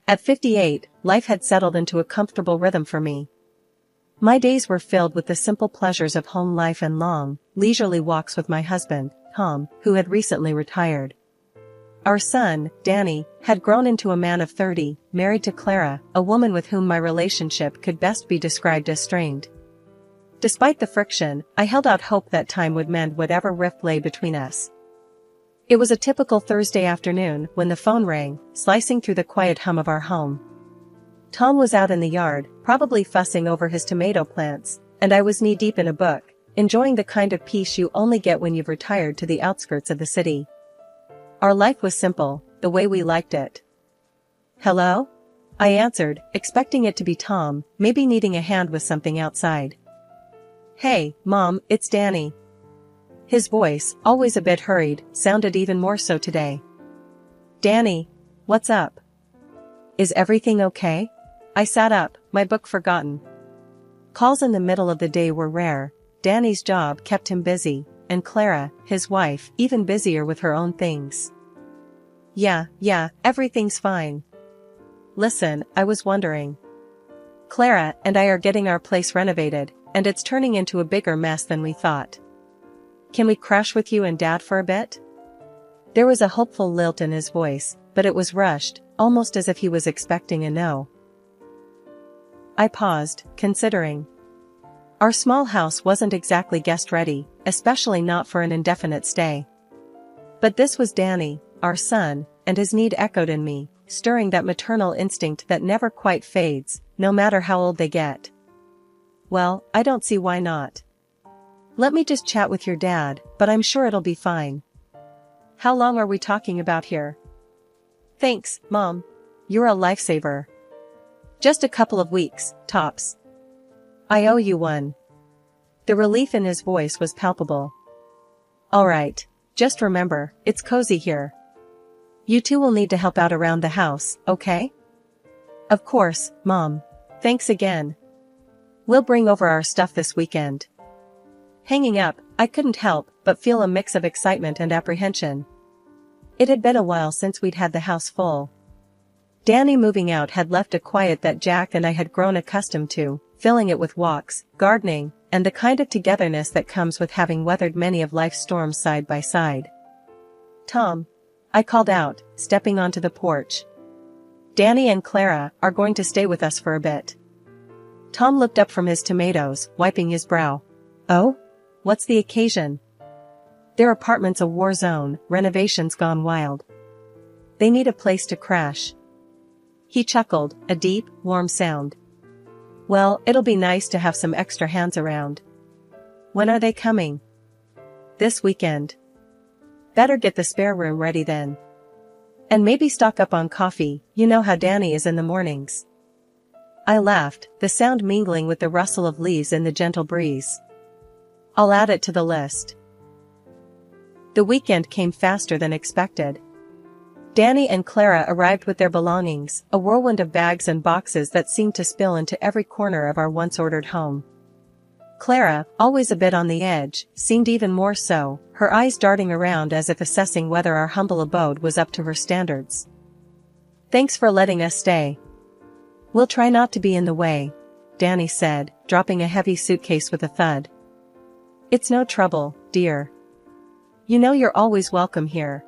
At 58, life had settled into a comfortable rhythm for me. My days were filled with the simple pleasures of home life and long, leisurely walks with my husband, Tom, who had recently retired. Our son, Danny, had grown into a man of 30, married to Clara, a woman with whom my relationship could best be described as strained. Despite the friction, I held out hope that time would mend whatever rift lay between us. It was a typical Thursday afternoon when the phone rang, slicing through the quiet hum of our home. Tom was out in the yard, probably fussing over his tomato plants, and I was knee-deep in a book, enjoying the kind of peace you only get when you've retired to the outskirts of the city. Our life was simple, the way we liked it. "Hello?" I answered, expecting it to be Tom, maybe needing a hand with something outside. "Hey, Mom, it's Danny." His voice, always a bit hurried, sounded even more so today. "Danny, what's up? Is everything okay?" I sat up, my book forgotten. Calls in the middle of the day were rare. Danny's job kept him busy, and Clara, his wife, even busier with her own things. Yeah, everything's fine. Listen, I was wondering. Clara and I are getting our place renovated, and it's turning into a bigger mess than we thought. Can we crash with you and Dad for a bit? There was a hopeful lilt in his voice, but it was rushed, almost as if he was expecting a no. I paused, considering. Our small house wasn't exactly guest-ready, especially not for an indefinite stay. But this was Danny, our son, and his need echoed in me, stirring that maternal instinct that never quite fades, no matter how old they get. Well, I don't see why not. Let me just chat with your dad, but I'm sure it'll be fine. How long are we talking about here? Thanks, Mom. You're a lifesaver. Just a couple of weeks, tops. I owe you one. The relief in his voice was palpable. All right, just remember, it's cozy here. You two will need to help out around the house, okay? Of course, Mom. Thanks again. We'll bring over our stuff this weekend. Hanging up, I couldn't help but feel a mix of excitement and apprehension. It had been a while since we'd had the house full. Danny moving out had left a quiet that Jack and I had grown accustomed to, filling it with walks, gardening, and the kind of togetherness that comes with having weathered many of life's storms side by side. Tom, I called out, stepping onto the porch. Danny and Clara are going to stay with us for a bit. Tom looked up from his tomatoes, wiping his brow. Oh? What's the occasion? Their apartment's a war zone, renovations gone wild. They need a place to crash. He chuckled, a deep, warm sound. Well, it'll be nice to have some extra hands around. When are they coming? This weekend. Better get the spare room ready then. And maybe stock up on coffee, you know how Danny is in the mornings. I laughed, the sound mingling with the rustle of leaves in the gentle breeze. I'll add it to the list. The weekend came faster than expected. Danny and Clara arrived with their belongings, a whirlwind of bags and boxes that seemed to spill into every corner of our once-ordered home. Clara, always a bit on the edge, seemed even more so, her eyes darting around as if assessing whether our humble abode was up to her standards. Thanks for letting us stay. We'll try not to be in the way, Danny said, dropping a heavy suitcase with a thud. It's no trouble, dear. You know you're always welcome here,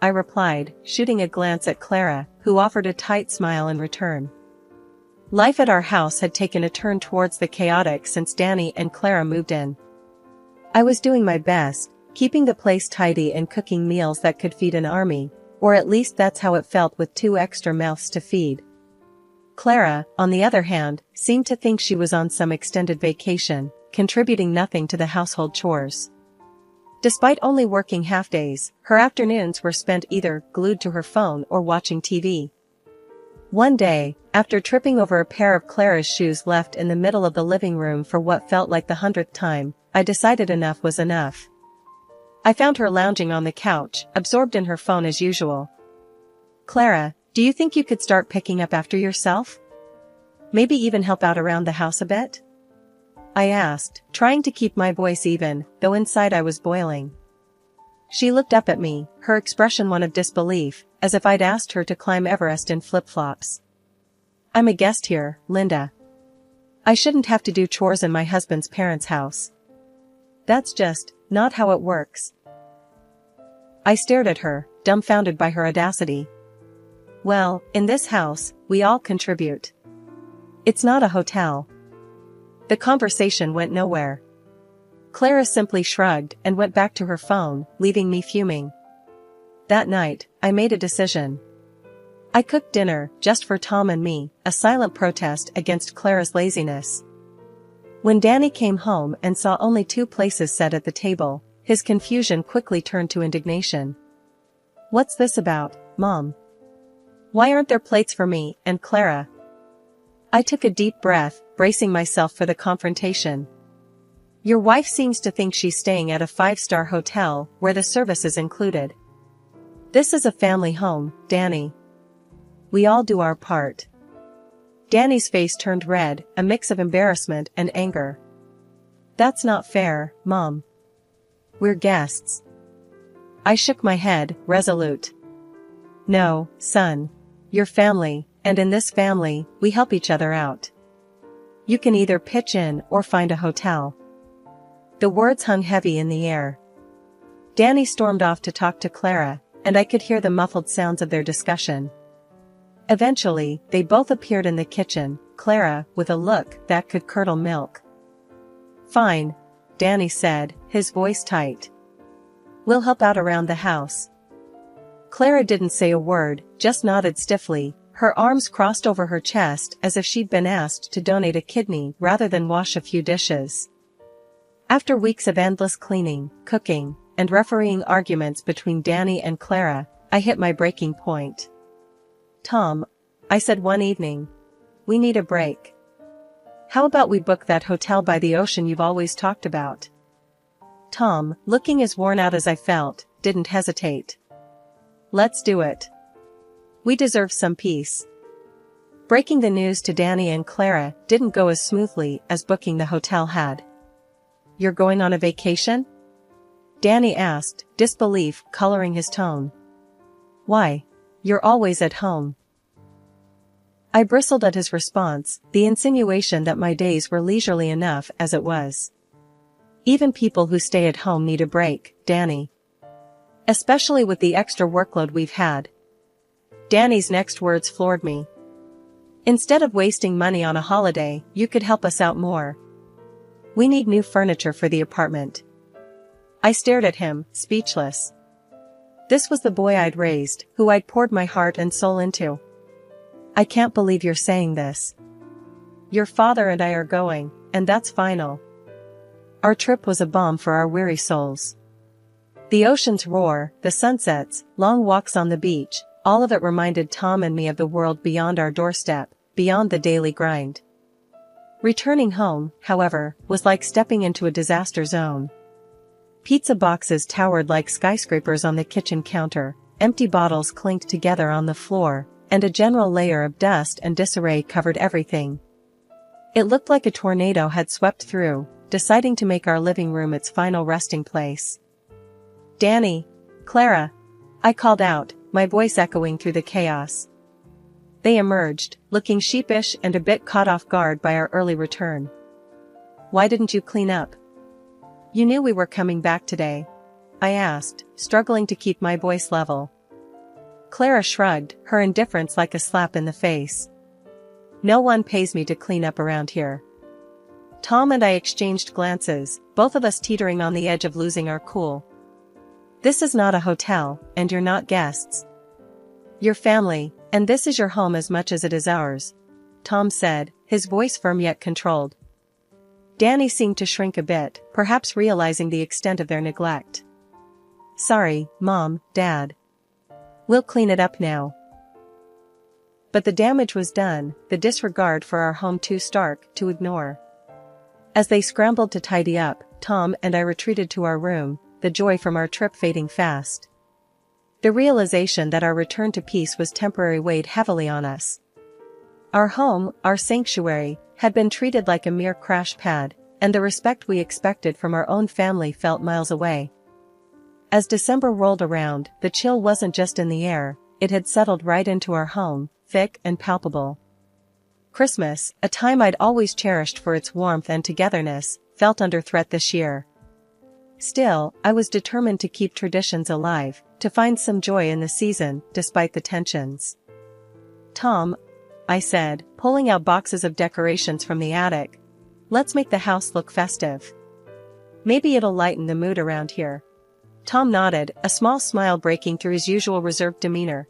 I replied, shooting a glance at Clara, who offered a tight smile in return. Life at our house had taken a turn towards the chaotic since Danny and Clara moved in. I was doing my best, keeping the place tidy and cooking meals that could feed an army, or at least that's how it felt with 2 extra mouths to feed. Clara, on the other hand, seemed to think she was on some extended vacation, contributing nothing to the household chores. Despite only working half-days, her afternoons were spent either glued to her phone or watching TV. One day, after tripping over a pair of Clara's shoes left in the middle of the living room for what felt like the 100th time, I decided enough was enough. I found her lounging on the couch, absorbed in her phone as usual. Clara, do you think you could start picking up after yourself? Maybe even help out around the house a bit? I asked, trying to keep my voice even, though inside I was boiling. She looked up at me, her expression one of disbelief, as if I'd asked her to climb Everest in flip-flops. I'm a guest here, Linda. I shouldn't have to do chores in my husband's parents' house. That's just not how it works. I stared at her, dumbfounded by her audacity. Well, in this house, we all contribute. It's not a hotel. The conversation went nowhere. Clara simply shrugged and went back to her phone, leaving me fuming. That night, I made a decision. I cooked dinner, just for Tom and me, a silent protest against Clara's laziness. When Danny came home and saw only 2 places set at the table, his confusion quickly turned to indignation. What's this about, Mom? Why aren't there plates for me and Clara? I took a deep breath, bracing myself for the confrontation. Your wife seems to think she's staying at a 5-star hotel, where the service is included. This is a family home, Danny. We all do our part. Danny's face turned red, a mix of embarrassment and anger. That's not fair, Mom. We're guests. I shook my head, resolute. No, son. You're family, and in this family, we help each other out. You can either pitch in or find a hotel. The words hung heavy in the air. Danny stormed off to talk to Clara, and I could hear the muffled sounds of their discussion. Eventually, they both appeared in the kitchen, Clara with a look that could curdle milk. Fine, Danny said, his voice tight. We'll help out around the house. Clara didn't say a word, just nodded stiffly, her arms crossed over her chest as if she'd been asked to donate a kidney rather than wash a few dishes. After weeks of endless cleaning, cooking, and refereeing arguments between Danny and Clara, I hit my breaking point. Tom, I said one evening, we need a break. How about we book that hotel by the ocean you've always talked about? Tom, looking as worn out as I felt, didn't hesitate. Let's do it. We deserve some peace. Breaking the news to Danny and Clara didn't go as smoothly as booking the hotel had. You're going on a vacation? Danny asked, disbelief coloring his tone. Why? You're always at home. I bristled at his response, the insinuation that my days were leisurely enough as it was. Even people who stay at home need a break, Danny. Especially with the extra workload we've had. Danny's next words floored me. Instead of wasting money on a holiday, you could help us out more. We need new furniture for the apartment. I stared at him, speechless. This was the boy I'd raised, who I'd poured my heart and soul into. I can't believe you're saying this. Your father and I are going, and that's final. Our trip was a balm for our weary souls. The ocean's roar, the sunsets, long walks on the beach, all of it reminded Tom and me of the world beyond our doorstep, beyond the daily grind. Returning home, however, was like stepping into a disaster zone. Pizza boxes towered like skyscrapers on the kitchen counter, empty bottles clinked together on the floor, and a general layer of dust and disarray covered everything. It looked like a tornado had swept through, deciding to make our living room its final resting place. Danny, Clara, I called out, my voice echoing through the chaos. They emerged, looking sheepish and a bit caught off guard by our early return. Why didn't you clean up? You knew we were coming back today, I asked, struggling to keep my voice level. Clara shrugged, her indifference like a slap in the face. No one pays me to clean up around here. Tom and I exchanged glances, both of us teetering on the edge of losing our cool. This is not a hotel, and you're not guests. You're family, and this is your home as much as it is ours, Tom said, his voice firm yet controlled. Danny seemed to shrink a bit, perhaps realizing the extent of their neglect. Sorry, Mom, Dad. We'll clean it up now. But the damage was done, the disregard for our home too stark to ignore. As they scrambled to tidy up, Tom and I retreated to our room, the joy from our trip fading fast. The realization that our return to peace was temporary weighed heavily on us. Our home, our sanctuary, had been treated like a mere crash pad, and the respect we expected from our own family felt miles away. As December rolled around, the chill wasn't just in the air, it had settled right into our home, thick and palpable. Christmas, a time I'd always cherished for its warmth and togetherness, felt under threat this year. Still, I was determined to keep traditions alive, to find some joy in the season, despite the tensions. "Tom," I said, pulling out boxes of decorations from the attic. "Let's make the house look festive. Maybe it'll lighten the mood around here." Tom nodded, a small smile breaking through his usual reserved demeanor.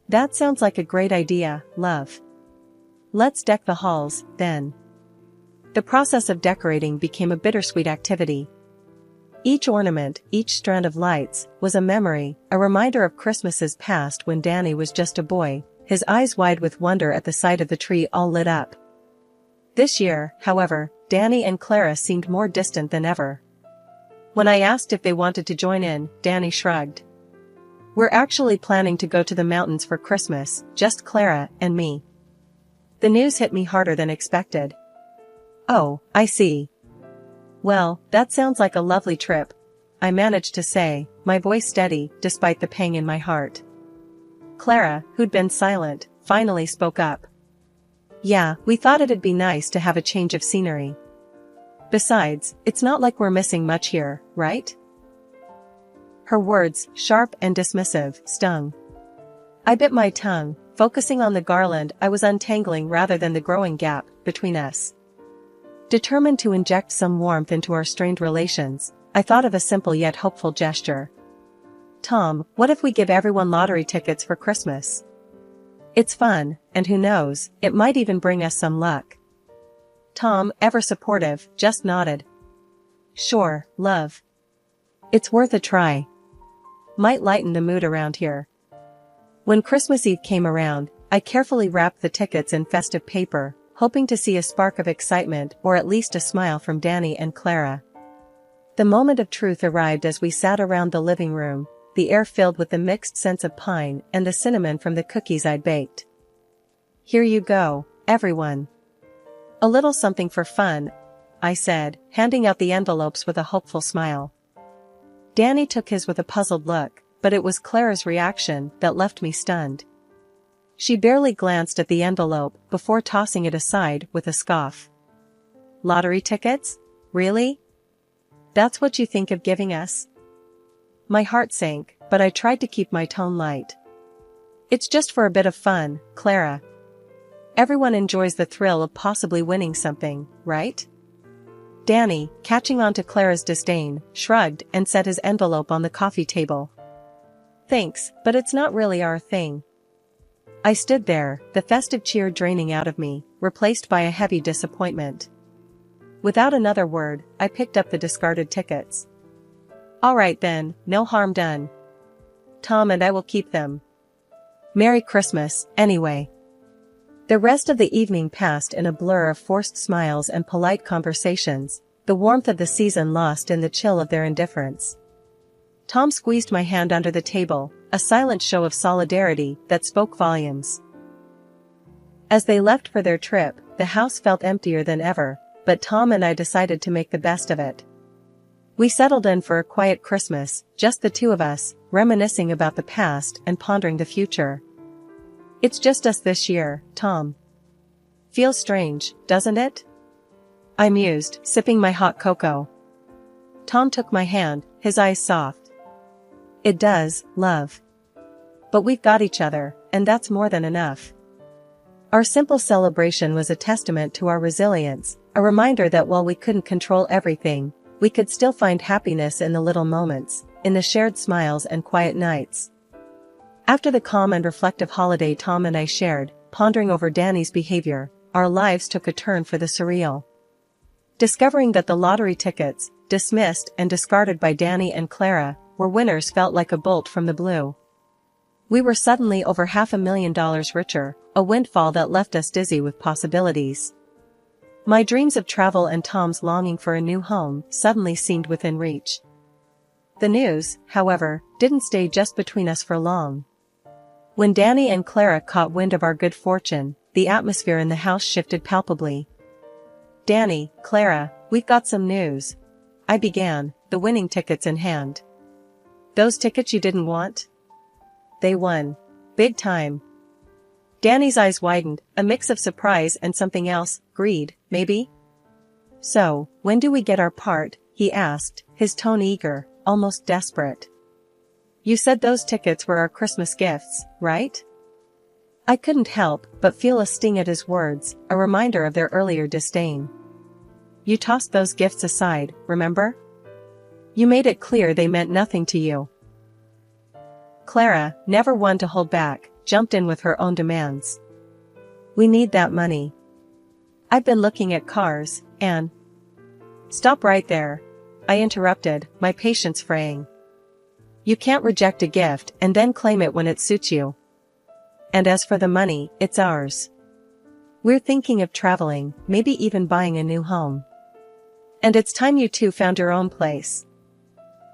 "That sounds like a great idea, love. Let's deck the halls, then." The process of decorating became a bittersweet activity. Each ornament, each strand of lights, was a memory, a reminder of Christmases past when Danny was just a boy, his eyes wide with wonder at the sight of the tree all lit up. This year, however, Danny and Clara seemed more distant than ever. When I asked if they wanted to join in, Danny shrugged. "We're actually planning to go to the mountains for Christmas, just Clara and me." The news hit me harder than expected. "Oh, I see. Well, that sounds like a lovely trip," I managed to say, my voice steady, despite the pang in my heart. Clara, who'd been silent, finally spoke up. "Yeah, we thought it'd be nice to have a change of scenery. Besides, it's not like we're missing much here, right?" Her words, sharp and dismissive, stung. I bit my tongue, focusing on the garland I was untangling rather than the growing gap between us. Determined to inject some warmth into our strained relations, I thought of a simple yet hopeful gesture. "Tom, what if we give everyone lottery tickets for Christmas? It's fun, and who knows, it might even bring us some luck." Tom, ever supportive, just nodded. "Sure, love. It's worth a try. Might lighten the mood around here." When Christmas Eve came around, I carefully wrapped the tickets in festive paper, hoping to see a spark of excitement or at least a smile from Danny and Clara. The moment of truth arrived as we sat around the living room, the air filled with the mixed scents of pine and the cinnamon from the cookies I'd baked. "Here you go, everyone. A little something for fun," I said, handing out the envelopes with a hopeful smile. Danny took his with a puzzled look, but it was Clara's reaction that left me stunned. She barely glanced at the envelope before tossing it aside with a scoff. "Lottery tickets? Really? That's what you think of giving us?" My heart sank, but I tried to keep my tone light. "It's just for a bit of fun, Clara. Everyone enjoys the thrill of possibly winning something, right?" Danny, catching on to Clara's disdain, shrugged and set his envelope on the coffee table. "Thanks, but it's not really our thing." I stood there, the festive cheer draining out of me, replaced by a heavy disappointment. Without another word, I picked up the discarded tickets. "All right then, no harm done. Tom and I will keep them. Merry Christmas, anyway." The rest of the evening passed in a blur of forced smiles and polite conversations, the warmth of the season lost in the chill of their indifference. Tom squeezed my hand under the table, a silent show of solidarity that spoke volumes. As they left for their trip, the house felt emptier than ever, but Tom and I decided to make the best of it. We settled in for a quiet Christmas, just the two of us, reminiscing about the past and pondering the future. "It's just us this year, Tom. Feels strange, doesn't it?" I mused, sipping my hot cocoa. Tom took my hand, his eyes soft. "It does, love. But we've got each other, and that's more than enough." Our simple celebration was a testament to our resilience, a reminder that while we couldn't control everything, we could still find happiness in the little moments, in the shared smiles and quiet nights. After the calm and reflective holiday Tom and I shared, pondering over Danny's behavior, our lives took a turn for the surreal. Discovering that the lottery tickets, dismissed and discarded by Danny and Clara, were winners felt like a bolt from the blue. We were suddenly over $500,000 richer, a windfall that left us dizzy with possibilities. My dreams of travel and Tom's longing for a new home suddenly seemed within reach. The news, however, didn't stay just between us for long. When Danny and Clara caught wind of our good fortune, the atmosphere in the house shifted palpably. "Danny, Clara, we've got some news," I began, the winning tickets in hand. "Those tickets you didn't want? They won. Big time." Danny's eyes widened, a mix of surprise and something else, greed, maybe? So, when do we get our part? He asked, his tone eager, almost desperate. You said those tickets were our Christmas gifts, right? I couldn't help but feel a sting at his words, a reminder of their earlier disdain. You tossed those gifts aside, remember? You made it clear they meant nothing to you. Clara, never one to hold back, jumped in with her own demands. We need that money. I've been looking at cars, and... Stop right there. I interrupted, my patience fraying. You can't reject a gift and then claim it when it suits you. And as for the money, it's ours. We're thinking of traveling, maybe even buying a new home. And it's time you two found your own place.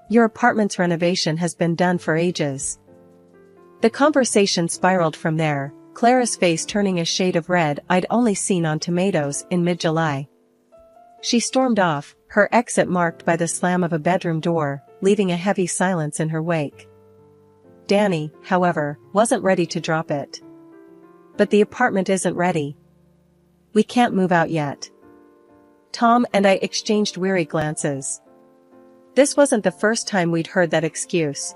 Your apartment's renovation has been done for ages. The conversation spiraled from there, Clara's face turning a shade of red I'd only seen on tomatoes in mid-July. She stormed off, her exit marked by the slam of a bedroom door, leaving a heavy silence in her wake. Danny, however, wasn't ready to drop it. But the apartment isn't ready. We can't move out yet. Tom and I exchanged weary glances. This wasn't the first time we'd heard that excuse.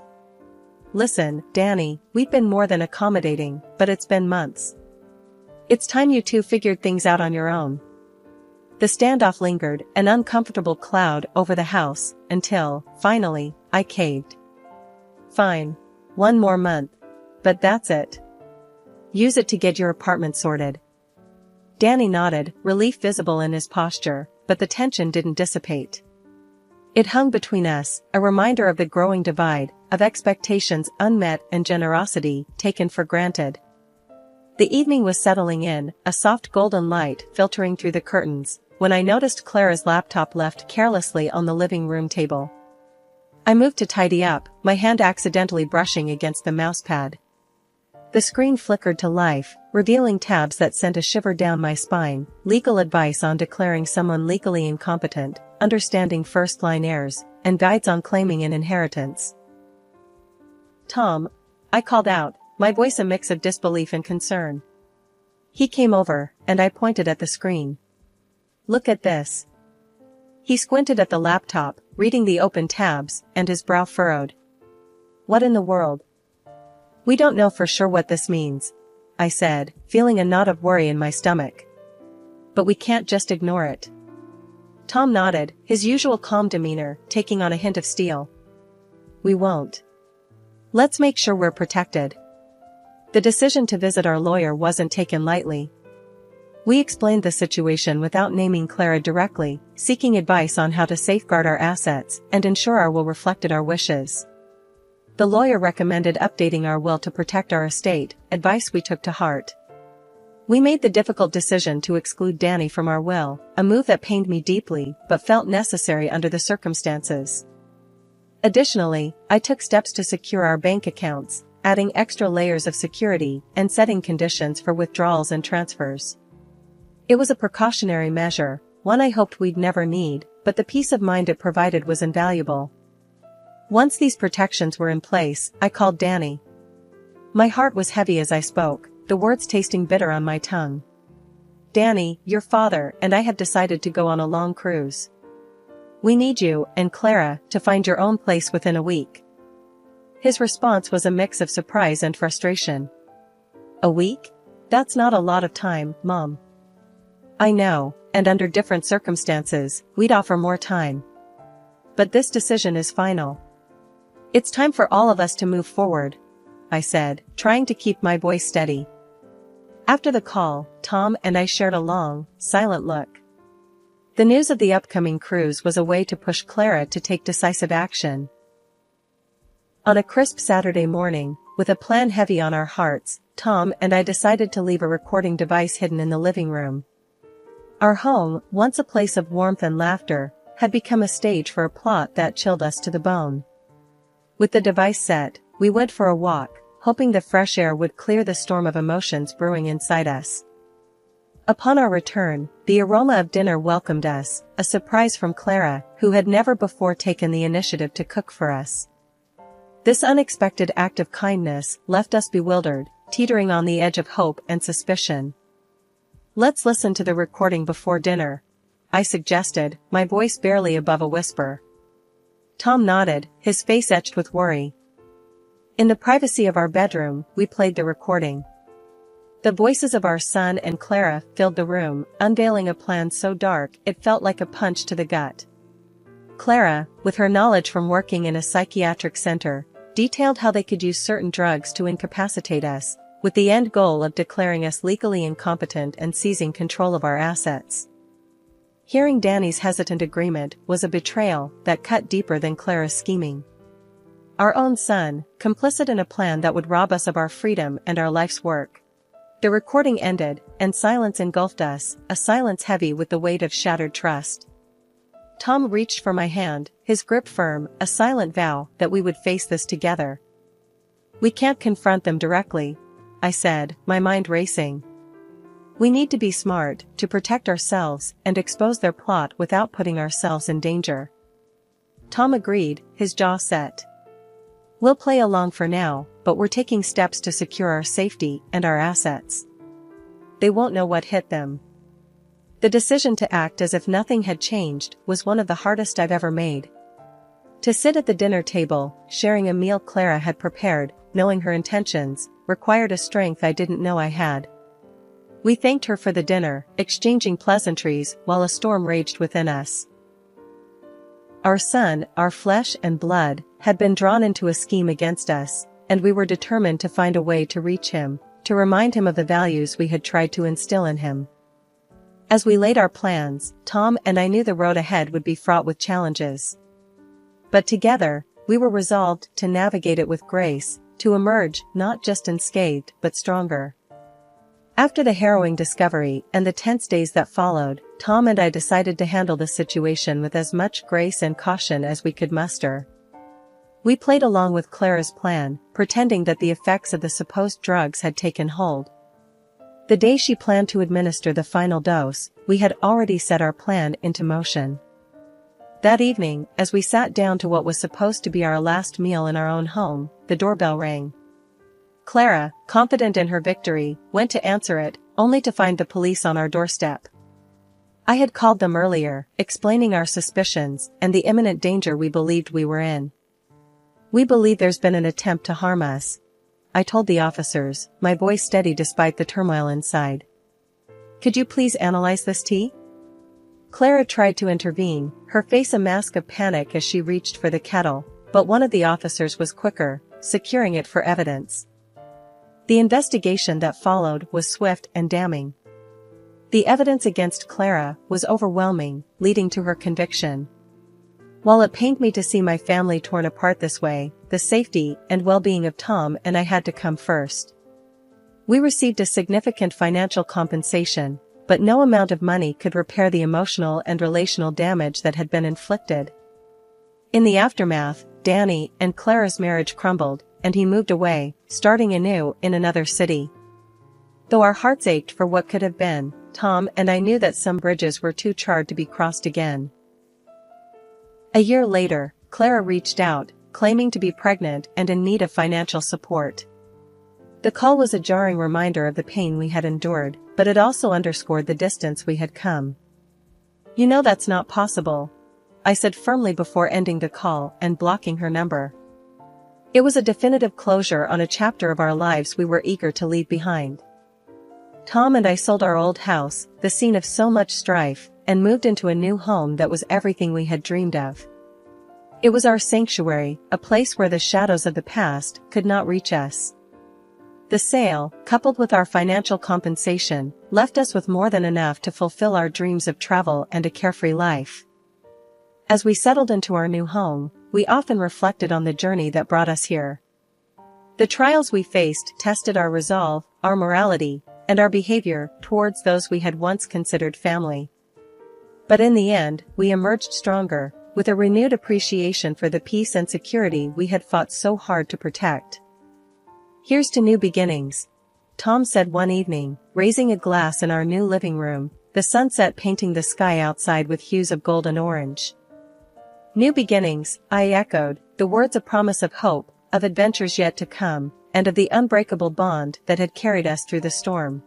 Listen, Danny, we've been more than accommodating, but it's been months. It's time you two figured things out on your own. The standoff lingered, an uncomfortable cloud over the house, until, finally, I caved. Fine. 1 more month. But that's it. Use it to get your apartment sorted. Danny nodded, relief visible in his posture, but the tension didn't dissipate. It hung between us, a reminder of the growing divide, of expectations unmet and generosity taken for granted. The evening was settling in, a soft golden light filtering through the curtains, when I noticed Clara's laptop left carelessly on the living room table. I moved to tidy up, my hand accidentally brushing against the mousepad. The screen flickered to life, revealing tabs that sent a shiver down my spine, legal advice on declaring someone legally incompetent, understanding first-line heirs, and guides on claiming an inheritance. Tom, I called out, my voice a mix of disbelief and concern. He came over, and I pointed at the screen. Look at this. He squinted at the laptop, reading the open tabs, and his brow furrowed. What in the world? We don't know for sure what this means, I said, feeling a knot of worry in my stomach. But we can't just ignore it. Tom nodded, his usual calm demeanor taking on a hint of steel. We won't. Let's make sure we're protected. The decision to visit our lawyer wasn't taken lightly. We explained the situation without naming Clara directly, seeking advice on how to safeguard our assets and ensure our will reflected our wishes. The lawyer recommended updating our will to protect our estate, advice we took to heart. We made the difficult decision to exclude Danny from our will, a move that pained me deeply but felt necessary under the circumstances. Additionally, I took steps to secure our bank accounts, adding extra layers of security and setting conditions for withdrawals and transfers. It was a precautionary measure, one I hoped we'd never need, but the peace of mind it provided was invaluable. Once these protections were in place, I called Danny. My heart was heavy as I spoke, the words tasting bitter on my tongue. Danny, your father and I have decided to go on a long cruise. We need you and Clara to find your own place within a week. His response was a mix of surprise and frustration. A week? That's not a lot of time, Mom. I know, and under different circumstances, we'd offer more time. But this decision is final. It's time for all of us to move forward, I said, trying to keep my voice steady. After the call, Tom and I shared a long, silent look. The news of the upcoming cruise was a way to push Clara to take decisive action. On a crisp Saturday morning, with a plan heavy on our hearts, Tom and I decided to leave a recording device hidden in the living room. Our home, once a place of warmth and laughter, had become a stage for a plot that chilled us to the bone. With the device set, we went for a walk, hoping the fresh air would clear the storm of emotions brewing inside us. Upon our return, the aroma of dinner welcomed us, a surprise from Clara, who had never before taken the initiative to cook for us. This unexpected act of kindness left us bewildered, teetering on the edge of hope and suspicion. "Let's listen to the recording before dinner," I suggested, my voice barely above a whisper. Tom nodded, his face etched with worry. In the privacy of our bedroom, we played the recording. The voices of our son and Clara filled the room, unveiling a plan so dark it felt like a punch to the gut. Clara, with her knowledge from working in a psychiatric center, detailed how they could use certain drugs to incapacitate us, with the end goal of declaring us legally incompetent and seizing control of our assets. Hearing Danny's hesitant agreement was a betrayal that cut deeper than Clara's scheming. Our own son, complicit in a plan that would rob us of our freedom and our life's work. The recording ended, and silence engulfed us, a silence heavy with the weight of shattered trust. Tom reached for my hand, his grip firm, a silent vow that we would face this together. "We can't confront them directly," I said, my mind racing. "We need to be smart, to protect ourselves and expose their plot without putting ourselves in danger." Tom agreed, his jaw set. "We'll play along for now, but we're taking steps to secure our safety and our assets. They won't know what hit them." The decision to act as if nothing had changed was one of the hardest I've ever made. To sit at the dinner table, sharing a meal Clara had prepared, knowing her intentions, required a strength I didn't know I had. We thanked her for the dinner, exchanging pleasantries while a storm raged within us. Our son, our flesh and blood, had been drawn into a scheme against us, and we were determined to find a way to reach him, to remind him of the values we had tried to instill in him. As we laid our plans, Tom and I knew the road ahead would be fraught with challenges. But together, we were resolved to navigate it with grace, to emerge not just unscathed but stronger. After the harrowing discovery and the tense days that followed, Tom and I decided to handle the situation with as much grace and caution as we could muster. We played along with Clara's plan, pretending that the effects of the supposed drugs had taken hold. The day she planned to administer the final dose, we had already set our plan into motion. That evening, as we sat down to what was supposed to be our last meal in our own home, the doorbell rang. Clara, confident in her victory, went to answer it, only to find the police on our doorstep. I had called them earlier, explaining our suspicions and the imminent danger we believed we were in. "We believe there's been an attempt to harm us," I told the officers, my voice steady despite the turmoil inside. "Could you please analyze this tea?" Clara tried to intervene, her face a mask of panic as she reached for the kettle, but one of the officers was quicker, securing it for evidence. The investigation that followed was swift and damning. The evidence against Clara was overwhelming, leading to her conviction. While it pained me to see my family torn apart this way, the safety and well-being of Tom and I had to come first. We received a significant financial compensation, but no amount of money could repair the emotional and relational damage that had been inflicted. In the aftermath, Danny and Clara's marriage crumbled, and he moved away, starting anew in another city. Though our hearts ached for what could have been, Tom and I knew that some bridges were too charred to be crossed again. A year later, Clara reached out, claiming to be pregnant and in need of financial support. The call was a jarring reminder of the pain we had endured, but it also underscored the distance we had come. "You know that's not possible," I said firmly before ending the call and blocking her number. It was a definitive closure on a chapter of our lives we were eager to leave behind. Tom and I sold our old house, the scene of so much strife, and moved into a new home that was everything we had dreamed of. It was our sanctuary, a place where the shadows of the past could not reach us. The sale, coupled with our financial compensation, left us with more than enough to fulfill our dreams of travel and a carefree life. As we settled into our new home, we often reflected on the journey that brought us here. The trials we faced tested our resolve, our morality, and our behavior towards those we had once considered family. But in the end, we emerged stronger, with a renewed appreciation for the peace and security we had fought so hard to protect. "Here's to new beginnings," Tom said one evening, raising a glass in our new living room, the sunset painting the sky outside with hues of gold and orange. "New beginnings," I echoed, the words a promise of hope, of adventures yet to come, and of the unbreakable bond that had carried us through the storm.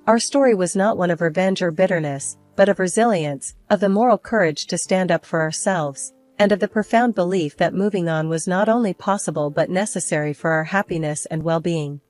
Our story was not one of revenge or bitterness, but of resilience, of the moral courage to stand up for ourselves, and of the profound belief that moving on was not only possible but necessary for our happiness and well-being.